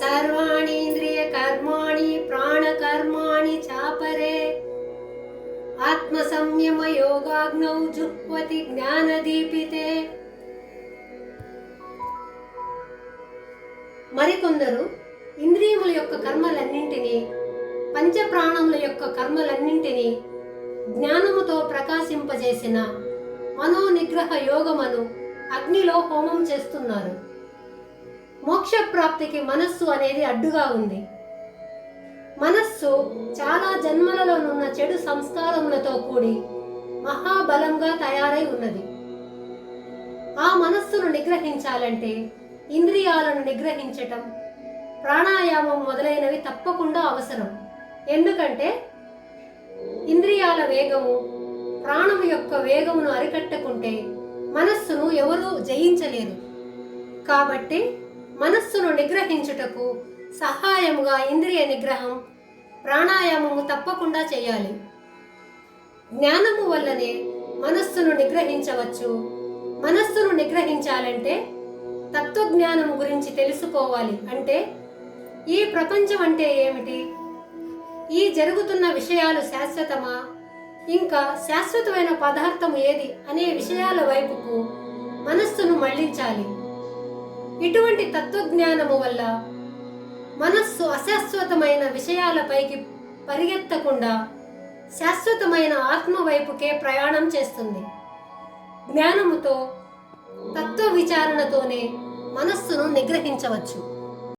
सर्वाणीन्द्रिय कर्माणि प्राणकर्माणि चापरे आत्मसंयम योगाग्नौ जुह्वति జ్ఞానదీపితే. మరికొందరు ఇంద్రియముల యొక్క కర్మలన్నింటినీ, పంచప్రాణముల యొక్క కర్మలన్నింటినీ జ్ఞానముతో ప్రకాశింపజేసిన మనోనిగ్రహ యోగమును అగ్నిలో హోమం చేస్తున్నారు. మోక్షప్రాప్తికి మనస్సు అనేది అడ్డుగా ఉంది. మనస్సు చాలా జన్మలలోనున్న చెడు సంస్కారములతో కూడి మహాబలంగా తయారై ఉన్నది. ఆ మనస్సును నిగ్రహించాలంటే ఇంద్రియాలను నిగ్రహించటం, ప్రాణాయామం మొదలైనవి తప్పకుండా అవసరం. ఎందుకంటే ఇంద్రియాల వేగము, ప్రాణము యొక్క వేగమును అరికట్టకుంటే మనస్సును ఎవరూ జయించలేరు. కాబట్టి మనస్సును నిగ్రహించుటకు సహాయముగా ఇంద్రియ నిగ్రహం, ప్రాణాయామము తప్పకుండా చేయాలి. జ్ఞానము వల్లనే మనస్సును నిగ్రహించవచ్చు. మనస్సును నిగ్రహించాలంటే తత్వజ్ఞానము గురించి తెలుసుకోవాలి. అంటే ఈ ప్రపంచం అంటే ఏమిటి, ఈ జరుగుతున్న విషయాలు శాశ్వతమా, ఇంకా శాశ్వతమైన పదార్థం ఏది అనే విషయాల వైపుకు మనస్సును మళ్లించాలి. ఇటువంటి తత్వజ్ఞానము వల్ల మనస్సు అశాశ్వతమైన విషయాలపైకి పరిగెత్తకుండా శాశ్వతమైన ఆత్మ వైపుకే ప్రయాణం చేస్తుంది. జ్ఞానముతో, తత్వ విచారణతోనే మనస్సును నిగ్రహించవచ్చు.